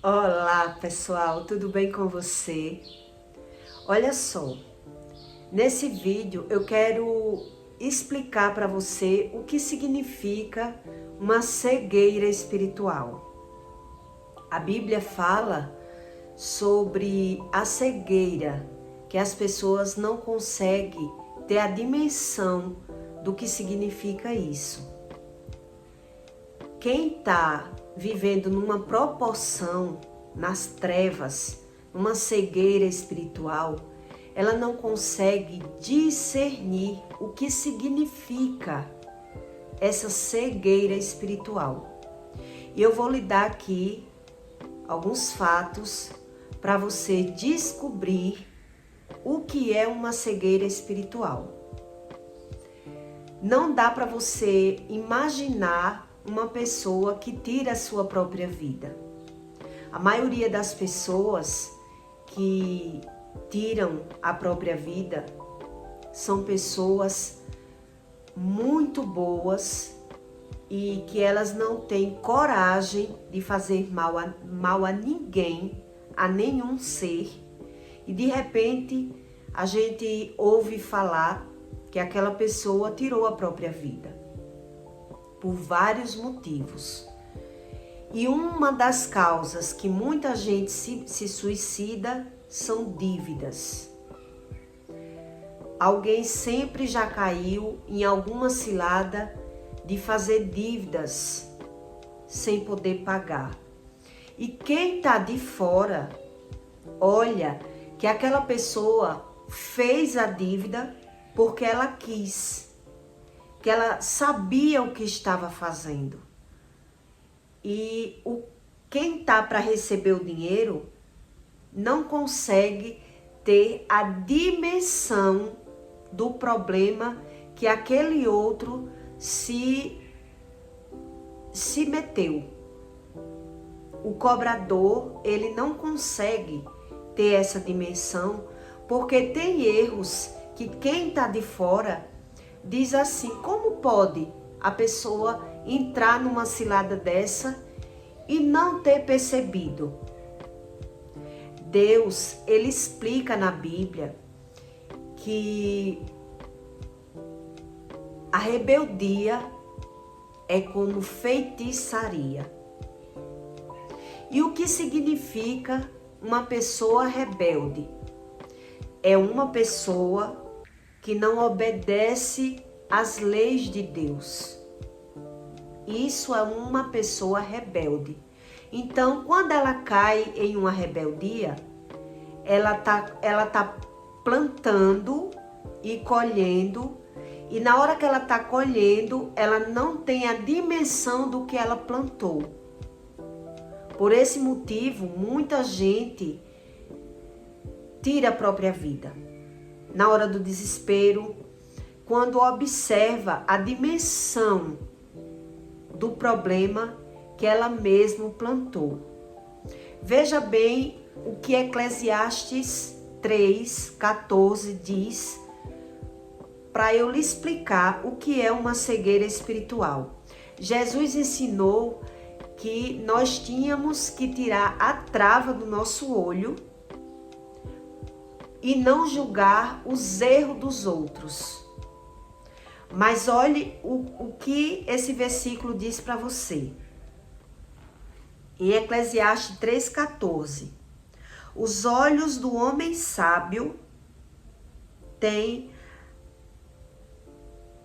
Olá, pessoal, tudo bem com você? Olha só, nesse vídeo eu quero explicar para você o que significa uma cegueira espiritual. A Bíblia fala sobre a cegueira, que as pessoas não conseguem ter a dimensão do que significa isso. Quem está vivendo numa proporção, nas trevas, numa cegueira espiritual, ela não consegue discernir o que significa essa cegueira espiritual. E eu vou lhe dar aqui alguns fatos para você descobrir o que é uma cegueira espiritual. Não dá para você imaginar uma pessoa que tira a sua própria vida. A maioria das pessoas que tiram a própria vida são pessoas muito boas e que elas não têm coragem de fazer mal a ninguém, a nenhum ser. E de repente a gente ouve falar que aquela pessoa tirou a própria vida por vários motivos. E uma das causas que muita gente se suicida são dívidas. Alguém sempre já caiu em alguma cilada de fazer dívidas sem poder pagar. E quem está de fora olha que aquela pessoa fez a dívida porque ela quis, que ela sabia o que estava fazendo. E quem está para receber o dinheiro não consegue ter a dimensão do problema que aquele outro se meteu. O cobrador, ele não consegue ter essa dimensão porque tem erros que quem está de fora diz assim: como pode a pessoa entrar numa cilada dessa e não ter percebido? Deus, ele explica na Bíblia que a rebeldia é como feitiçaria. E o que significa uma pessoa rebelde? É uma pessoa que não obedece às leis de Deus. Isso é uma pessoa rebelde. Então, quando ela cai em uma rebeldia, ela tá plantando e colhendo, e na hora que ela tá colhendo, ela não tem a dimensão do que ela plantou. Por esse motivo, muita gente tira a própria vida. Na hora do desespero, quando observa a dimensão do problema que ela mesma plantou. Veja bem o que Eclesiastes 3:14 diz, para eu lhe explicar o que é uma cegueira espiritual. Jesus ensinou que nós tínhamos que tirar a trava do nosso olho e não julgar os erros dos outros. Mas olhe o que esse versículo diz para você. Em Eclesiastes 3:14. Os olhos do homem sábio têm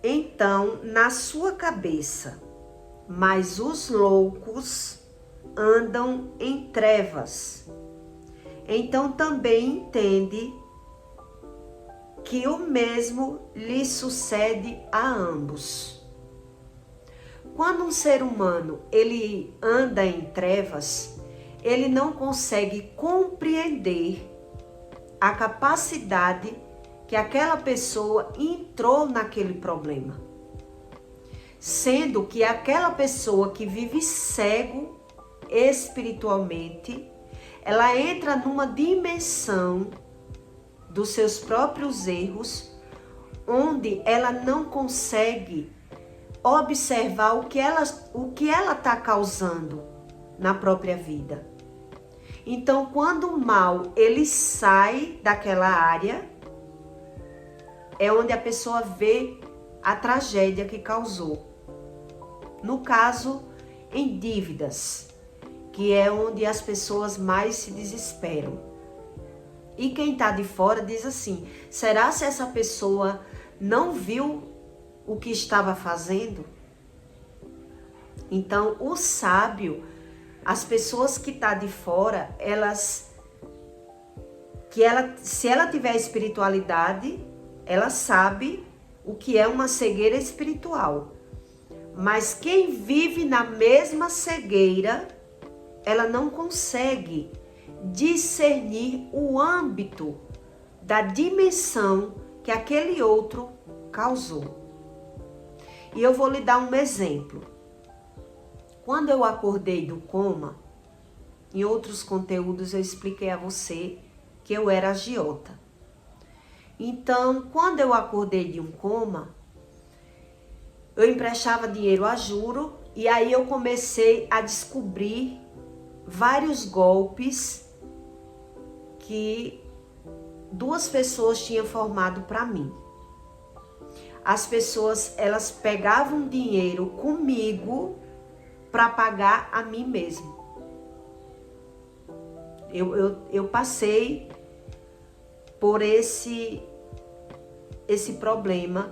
então na sua cabeça, mas os loucos andam em trevas. Então também entende que o mesmo lhe sucede a ambos. Quando um ser humano ele anda em trevas, ele não consegue compreender a capacidade que aquela pessoa entrou naquele problema. Sendo que aquela pessoa que vive cego espiritualmente, ela entra numa dimensão dos seus próprios erros, onde ela não consegue observar o que ela está causando na própria vida. Então, quando o mal ele sai daquela área, é onde a pessoa vê a tragédia que causou. No caso, em dívidas, que é onde as pessoas mais se desesperam. E quem está de fora diz assim: será se essa pessoa não viu o que estava fazendo? Então, o sábio, as pessoas que estão de fora, se ela tiver espiritualidade, ela sabe o que é uma cegueira espiritual. Mas quem vive na mesma cegueira, ela não consegue discernir o âmbito da dimensão que aquele outro causou. E eu vou lhe dar um exemplo. Quando eu acordei do coma, em outros conteúdos eu expliquei a você que eu era agiota. Então, quando eu acordei de um coma, eu emprestava dinheiro a juro e aí eu comecei a descobrir vários golpes que duas pessoas tinham formado para mim. As pessoas, elas pegavam dinheiro comigo para pagar a mim mesmo. Eu passei por esse problema,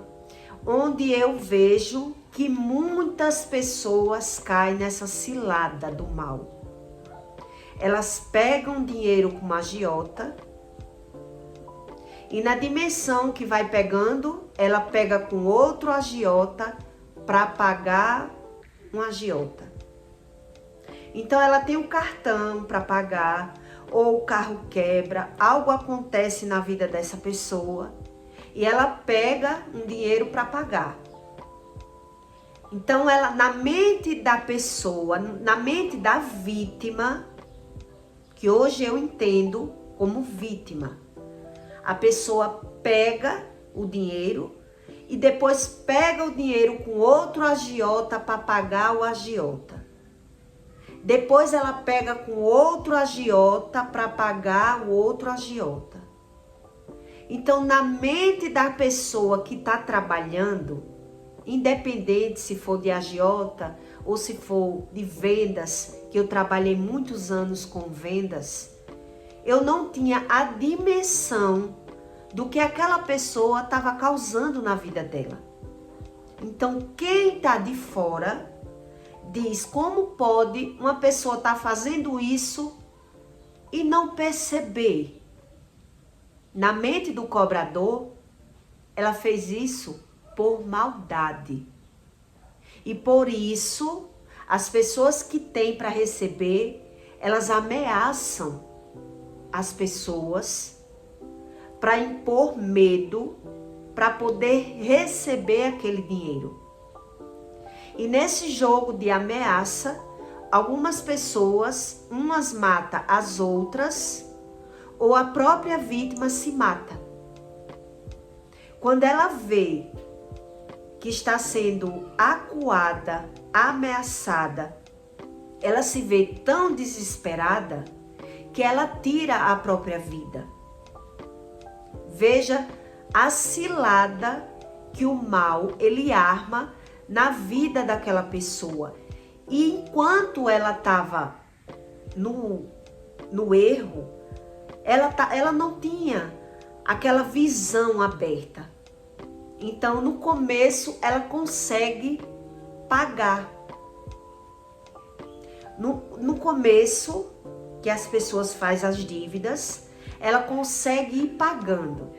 onde eu vejo que muitas pessoas caem nessa cilada do mal. Elas pegam dinheiro com uma agiota e na dimensão que vai pegando, ela pega com outro agiota para pagar um agiota. Então ela tem um cartão para pagar, ou o carro quebra, algo acontece na vida dessa pessoa e ela pega um dinheiro para pagar. Então ela, na mente da pessoa, na mente da vítima, que hoje eu entendo como vítima, a pessoa pega o dinheiro e depois pega o dinheiro com outro agiota para pagar o agiota. Depois ela pega com outro agiota para pagar o outro agiota. Então, na mente da pessoa que está trabalhando, independente se for de agiota ou se for de vendas, que eu trabalhei muitos anos com vendas, eu não tinha a dimensão do que aquela pessoa estava causando na vida dela. Então, quem está de fora diz: como pode uma pessoa estar fazendo isso e não perceber? Na mente do cobrador, ela fez isso por maldade. E por isso, as pessoas que têm para receber, elas ameaçam as pessoas para impor medo, para poder receber aquele dinheiro. E nesse jogo de ameaça, algumas pessoas, umas matam as outras, ou a própria vítima se mata. Quando ela vê que está sendo acuada, ameaçada, ela se vê tão desesperada que ela tira a própria vida. Veja a cilada que o mal ele arma na vida daquela pessoa. E enquanto ela estava no erro, ela não tinha aquela visão aberta. Então, no começo, ela consegue pagar. No começo, que as pessoas fazem as dívidas, ela consegue ir pagando.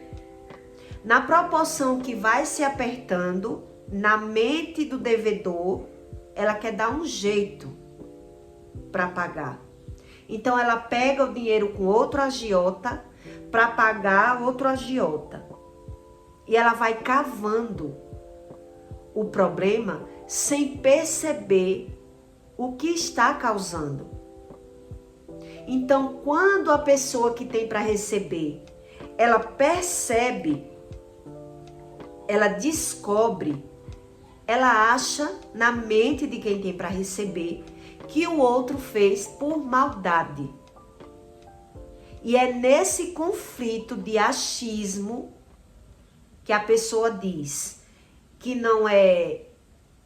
Na proporção que vai se apertando, na mente do devedor, ela quer dar um jeito para pagar. Então, ela pega o dinheiro com outro agiota para pagar outro agiota. E ela vai cavando o problema sem perceber o que está causando. Então, quando a pessoa que tem para receber, ela percebe, ela descobre, ela acha na mente de quem tem para receber que o outro fez por maldade. E é nesse conflito de achismo que a pessoa diz que não é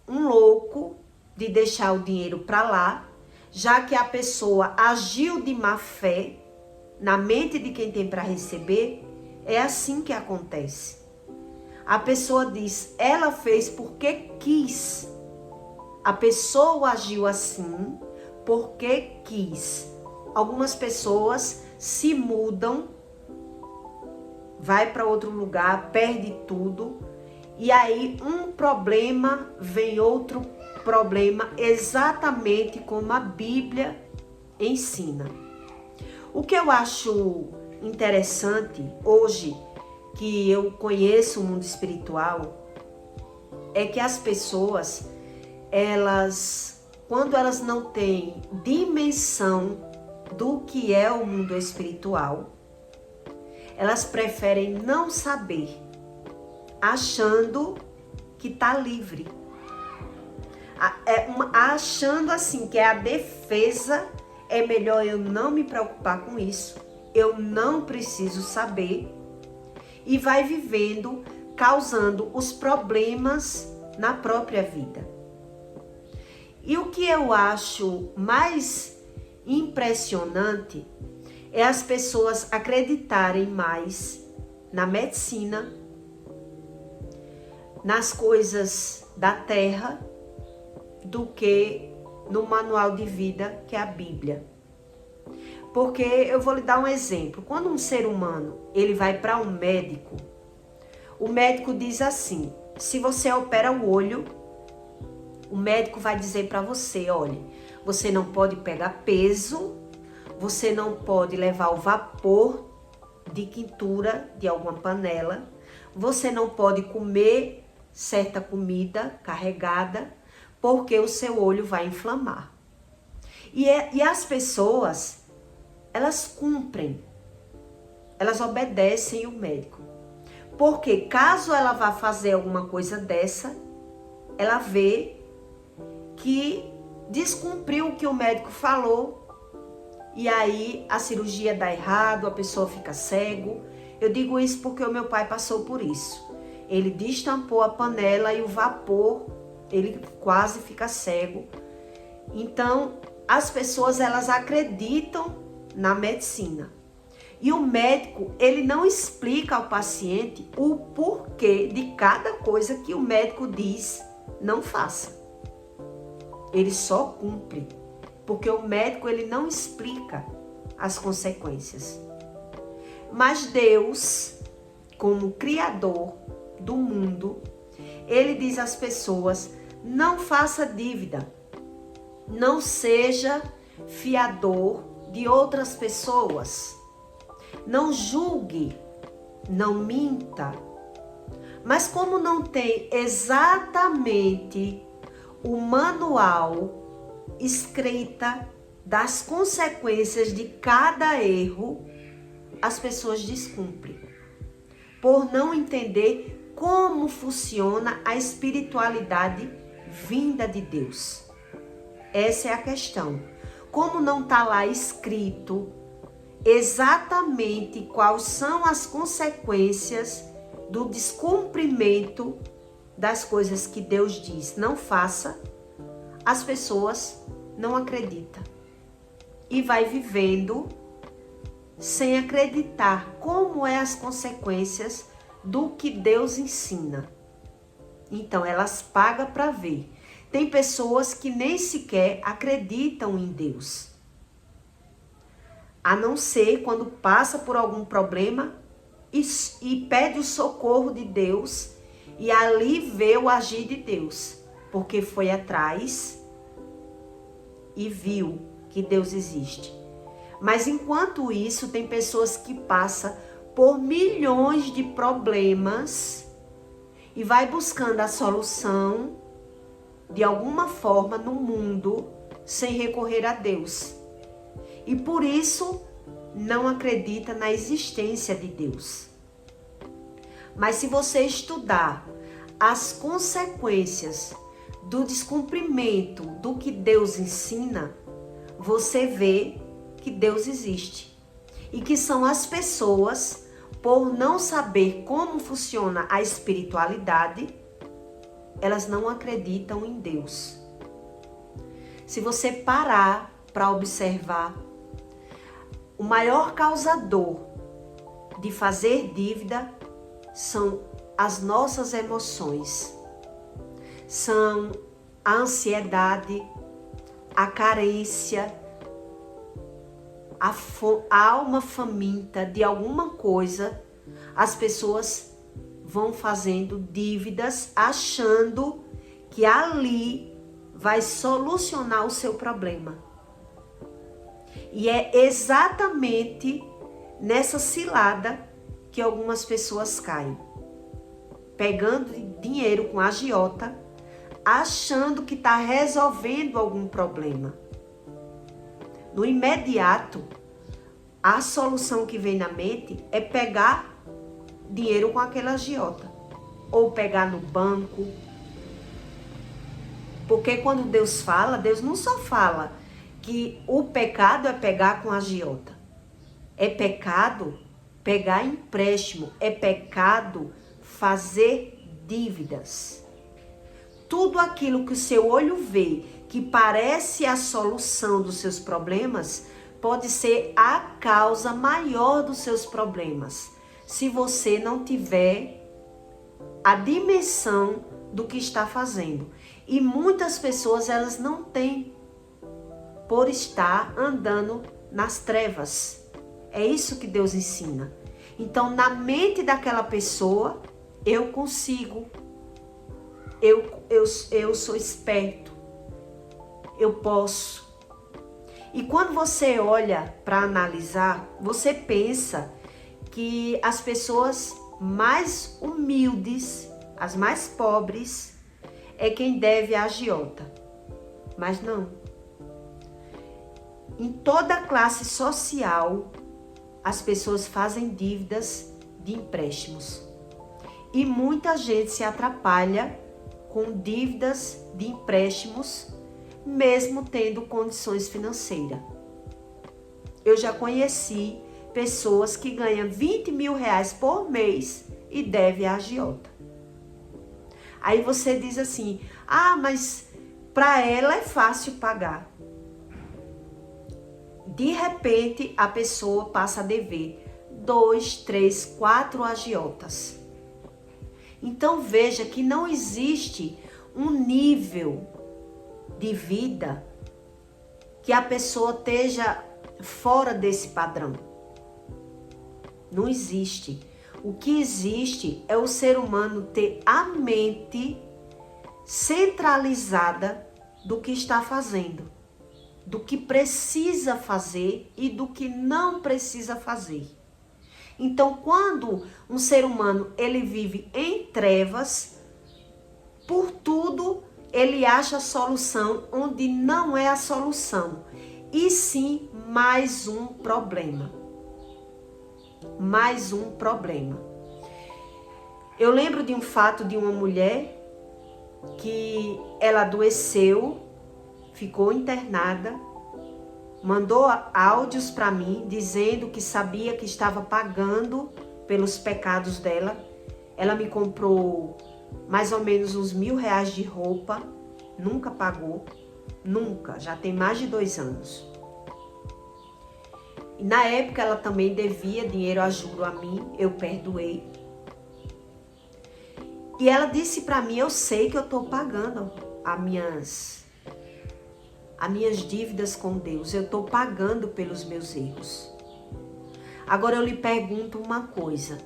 um louco de deixar o dinheiro para lá, já que a pessoa agiu de má fé na mente de quem tem para receber. É assim que acontece. A pessoa diz, ela fez porque quis. A pessoa agiu assim porque quis. Algumas pessoas se mudam, vai para outro lugar, perde tudo, e aí um problema vem outro problema, exatamente como a Bíblia ensina. O que eu acho interessante hoje, que eu conheço o mundo espiritual, é que as pessoas, quando elas não têm dimensão do que é o mundo espiritual, elas preferem não saber, achando que está livre. Achando assim que é a defesa, é melhor eu não me preocupar com isso, eu não preciso saber, e vai vivendo, causando os problemas na própria vida. E o que eu acho mais impressionante é as pessoas acreditarem mais na medicina, nas coisas da terra, do que no manual de vida, que é a Bíblia. Porque eu vou lhe dar um exemplo. Quando um ser humano ele vai para um médico, o médico diz assim: se você opera o olho, o médico vai dizer para você, olha, você não pode pegar peso, você não pode levar o vapor de quintura de alguma panela, você não pode comer certa comida carregada, porque o seu olho vai inflamar. E as pessoas, elas cumprem, elas obedecem o médico. Porque caso ela vá fazer alguma coisa dessa, ela vê que descumpriu o que o médico falou, e aí a cirurgia dá errado, a pessoa fica cego. Eu digo isso porque o meu pai passou por isso. Ele destampou a panela e o vapor, ele quase fica cego. Então, as pessoas, elas acreditam na medicina. E o médico, ele não explica ao paciente o porquê de cada coisa que o médico diz não faça. Ele só cumpre, porque o médico, ele não explica as consequências. Mas Deus, como Criador do mundo, ele diz às pessoas: não faça dívida, não seja fiador de outras pessoas, não julgue, não minta. Mas como não tem exatamente o manual escrita das consequências de cada erro, as pessoas descumprem, por não entender como funciona a espiritualidade vinda de Deus. Essa é a questão. Como não está lá escrito exatamente quais são as consequências do descumprimento das coisas que Deus diz não faça, as pessoas não acreditam e vai vivendo sem acreditar como é as consequências do que Deus ensina. Então elas pagam para ver. Tem pessoas que nem sequer acreditam em Deus, a não ser quando passa por algum problema e pede o socorro de Deus, e ali vê o agir de Deus, porque foi atrás e viu que Deus existe. Mas enquanto isso, tem pessoas que passam por milhões de problemas e vai buscando a solução de alguma forma no mundo sem recorrer a Deus. E por isso não acredita na existência de Deus. Mas se você estudar as consequências do descumprimento do que Deus ensina, você vê que Deus existe. e que são as pessoas, por não saber como funciona a espiritualidade, elas não acreditam em Deus. Se você parar para observar, o maior causador de fazer dívida são as nossas emoções. São a ansiedade, a carência, a alma faminta de alguma coisa. As pessoas vão fazendo dívidas achando que ali vai solucionar o seu problema. E é exatamente nessa cilada que algumas pessoas caem. Pegando dinheiro com agiota, achando que está resolvendo algum problema. No imediato, a solução que vem na mente é pegar dinheiro com aquele agiota. Ou pegar no banco. Porque quando Deus fala, Deus não só fala que o pecado é pegar com agiota. É pecado pegar empréstimo. É pecado fazer dívidas. Tudo aquilo que o seu olho vê, que parece a solução dos seus problemas, pode ser a causa maior dos seus problemas, se você não tiver a dimensão do que está fazendo. E muitas pessoas, elas não têm, por estar andando nas trevas. É isso que Deus ensina. Então, na mente daquela pessoa, eu consigo. Eu sou esperto. Eu posso. E quando você olha para analisar, você pensa que as pessoas mais humildes, as mais pobres, é quem deve a agiota. Mas não. Em toda classe social, as pessoas fazem dívidas de empréstimos. E muita gente se atrapalha com dívidas de empréstimos, mesmo tendo condições financeiras. Eu já conheci pessoas que ganham 20 mil reais por mês e devem a agiota. Aí você diz assim, mas para ela é fácil pagar. De repente, a pessoa passa a dever 2, 3, 4 agiotas. Então veja que não existe um nível de vida que a pessoa esteja fora desse padrão. Não existe. O que existe é o ser humano ter a mente centralizada do que está fazendo, do que precisa fazer e do que não precisa fazer. Então, quando um ser humano ele vive em trevas, por tudo ele acha a solução onde não é a solução, e sim mais um problema. Mais um problema. Eu lembro de um fato de uma mulher que ela adoeceu, ficou internada, mandou áudios para mim dizendo que sabia que estava pagando pelos pecados dela. Ela me comprou mais ou menos uns R$1.000 de roupa, nunca pagou, nunca, já tem mais de 2 anos. E na época ela também devia dinheiro a juro a mim, eu perdoei. E ela disse para mim, eu sei que eu estou pagando as minhas dívidas com Deus, eu estou pagando pelos meus erros. Agora eu lhe pergunto uma coisa,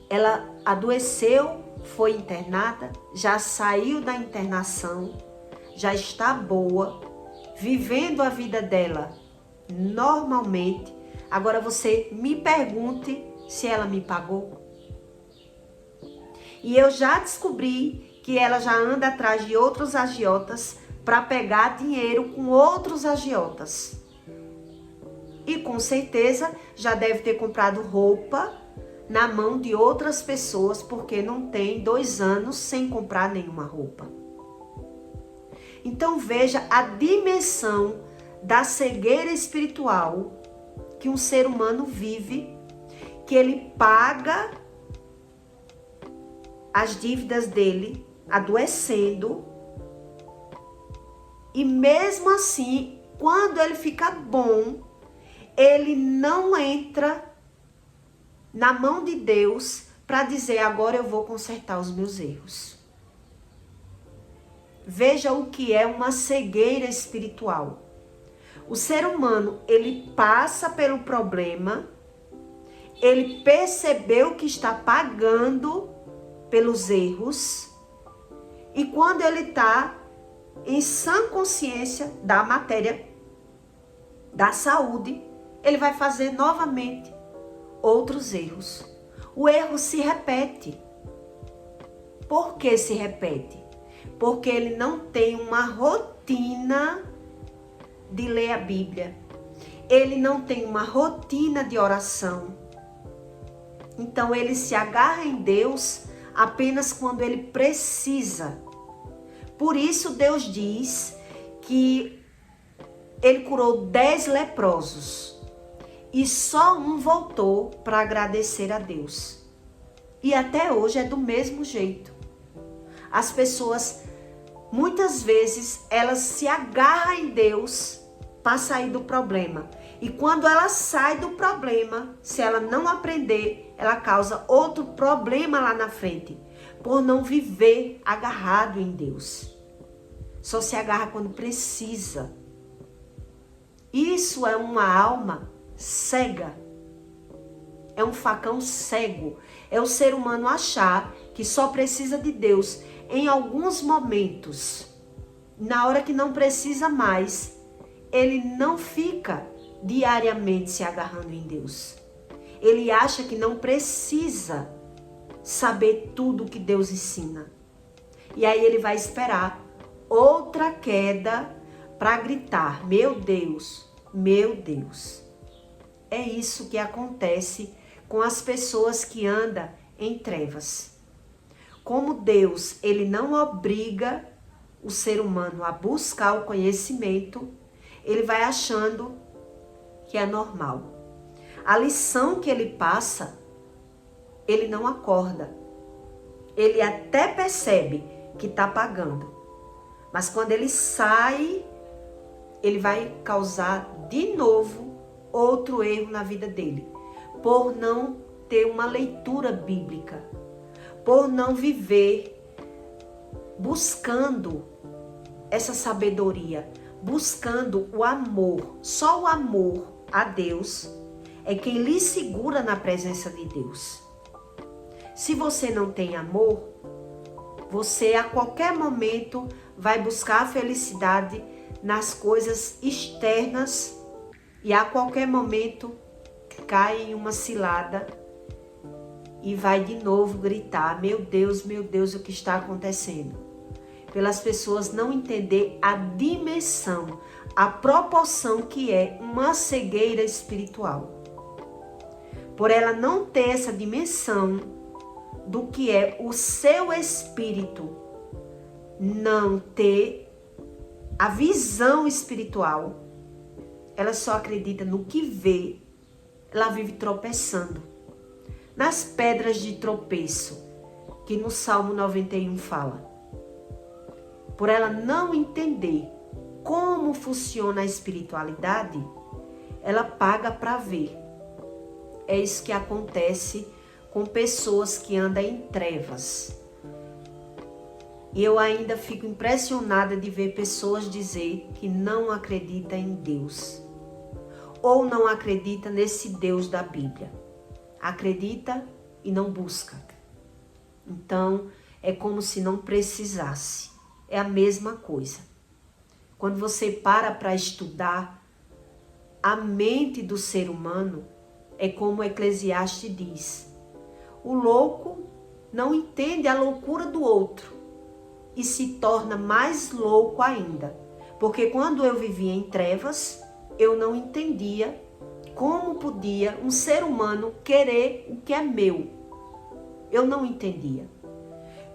ela adoeceu, foi internada, já saiu da internação, já está boa, vivendo a vida dela normalmente. Agora você me pergunte se ela me pagou. E eu já descobri que ela já anda atrás de outros agiotas para pegar dinheiro com outros agiotas. E com certeza já deve ter comprado roupa na mão de outras pessoas, porque não tem 2 anos sem comprar nenhuma roupa. Então veja a dimensão da cegueira espiritual que um ser humano vive, que ele paga as dívidas dele, adoecendo, e mesmo assim, quando ele fica bom, ele não entra na mão de Deus para dizer, agora eu vou consertar os meus erros. Veja o que é uma cegueira espiritual. O ser humano, ele passa pelo problema, ele percebeu que está pagando pelos erros, e quando ele está em sã consciência da matéria da saúde, ele vai fazer novamente outros erros. O erro se repete. Por que se repete? Porque ele não tem uma rotina de ler a Bíblia. Ele não tem uma rotina de oração. Então ele se agarra em Deus apenas quando ele precisa. Por isso Deus diz que ele curou 10 leprosos e só um voltou para agradecer a Deus. E até hoje é do mesmo jeito. As pessoas, muitas vezes, elas se agarram em Deus para sair do problema. E quando ela sai do problema, se ela não aprender, ela causa outro problema lá na frente, por não viver agarrado em Deus. Só se agarra quando precisa. Isso é uma alma cega. É um facão cego. É o ser humano achar que só precisa de Deus em alguns momentos. Na hora que não precisa mais, ele não fica diariamente se agarrando em Deus. Ele acha que não precisa saber tudo que Deus ensina. E aí ele vai esperar outra queda para gritar, meu Deus, meu Deus. É isso que acontece com as pessoas que andam em trevas. Como Deus, ele não obriga o ser humano a buscar o conhecimento, ele vai achando que é normal. A lição que ele passa, ele não acorda. Ele até percebe que está pagando. Mas quando ele sai, ele vai causar de novo outro erro na vida dele. Por não ter uma leitura bíblica. Por não viver buscando essa sabedoria. Buscando o amor. Só o amor a Deus é quem lhe segura na presença de Deus. Se você não tem amor, você a qualquer momento vai buscar a felicidade nas coisas externas e a qualquer momento cai em uma cilada e vai de novo gritar, meu Deus, o que está acontecendo? Pelas pessoas não entender a dimensão, a proporção que é uma cegueira espiritual. Por ela não ter essa dimensão do que é o seu espírito, não ter a visão espiritual, ela só acredita no que vê, ela vive tropeçando nas pedras de tropeço, que no Salmo 91 fala. Por ela não entender como funciona a espiritualidade, ela paga para ver. É isso que acontece com pessoas que andam em trevas. E eu ainda fico impressionada de ver pessoas dizer que não acreditam em Deus. Ou não acredita nesse Deus da Bíblia. Acredita e não busca. Então, é como se não precisasse. É a mesma coisa. Quando você para estudar a mente do ser humano, é como Eclesiastes diz. O louco não entende a loucura do outro e se torna mais louco ainda. Porque quando eu vivia em trevas, eu não entendia como podia um ser humano querer o que é meu. Eu não entendia.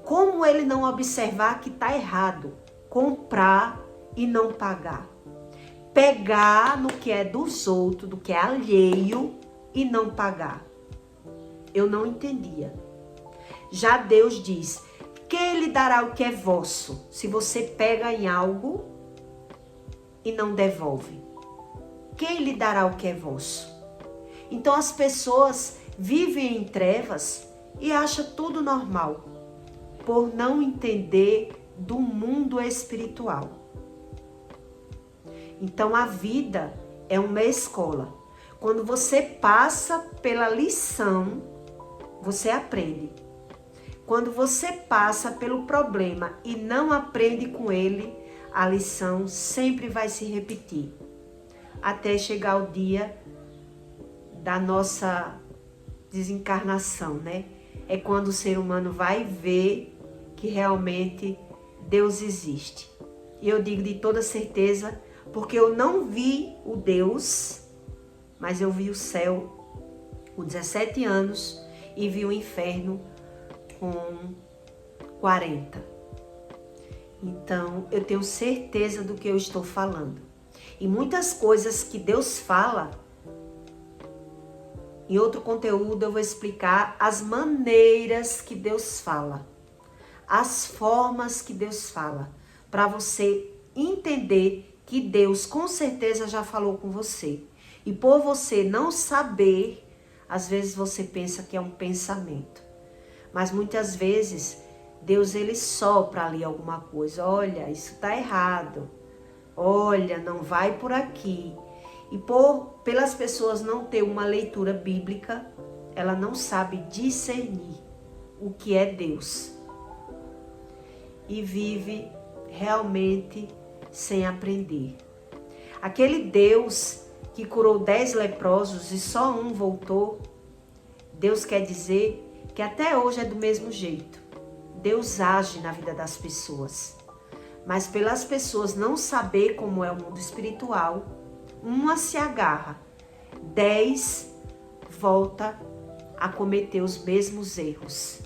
Como ele não observar que está errado comprar e não pagar? pegar no que é dos outros, do que é alheio e não pagar. Eu não entendia. Já Deus diz: quem lhe dará o que é vosso, se você pega em algo e não devolve? Quem lhe dará o que é vosso? Então as pessoas vivem em trevas e acham tudo normal, por não entender do mundo espiritual. Então a vida é uma escola. Quando você passa pela lição, você aprende. Quando você passa pelo problema e não aprende com ele, a lição sempre vai se repetir. Até chegar o dia da nossa desencarnação, né? É quando o ser humano vai ver que realmente Deus existe. E eu digo de toda certeza, porque eu não vi o Deus, mas eu vi o céu com 17 anos e vi o inferno com 40. Então, eu tenho certeza do que eu estou falando. E muitas coisas que Deus fala, em outro conteúdo eu vou explicar as maneiras que Deus fala, as formas que Deus fala, para você entender que Deus com certeza já falou com você. E por você não saber, às vezes você pensa que é um pensamento. Mas muitas vezes Deus ele sopra ali alguma coisa. Olha, isso está errado. Olha, não vai por aqui. E pelas pessoas não ter uma leitura bíblica, ela não sabe discernir o que é Deus. E vive realmente sem aprender. Aquele Deus que curou 10 leprosos e só um voltou, Deus quer dizer que até hoje é do mesmo jeito. Deus age na vida das pessoas. Mas pelas pessoas não saber como é o mundo espiritual, uma se agarra, 10 volta a cometer os mesmos erros.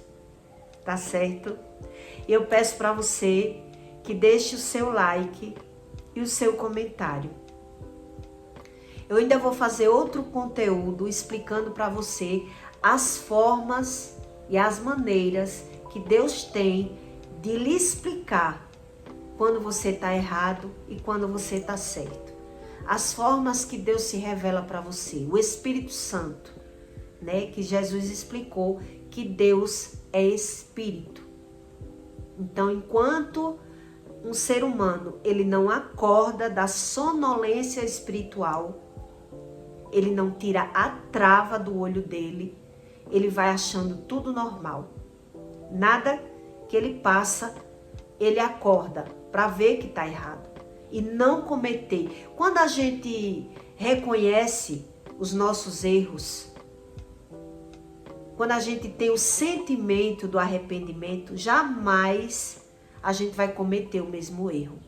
Tá certo? Eu peço para você que deixe o seu like e o seu comentário. Eu ainda vou fazer outro conteúdo explicando para você as formas e as maneiras que Deus tem de lhe explicar quando você está errado e quando você está certo. As formas que Deus se revela para você. O Espírito Santo, né? Que Jesus explicou que Deus é Espírito. Então, enquanto um ser humano ele não acorda da sonolência espiritual, ele não tira a trava do olho dele, ele vai achando tudo normal. Nada que ele passa, ele acorda para ver que está errado e não cometer. Quando a gente reconhece os nossos erros, quando a gente tem o sentimento do arrependimento, jamais a gente vai cometer o mesmo erro.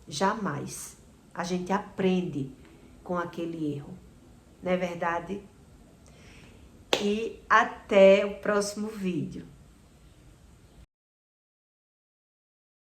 Jamais. A gente aprende com aquele erro. Não é verdade? E até o próximo vídeo.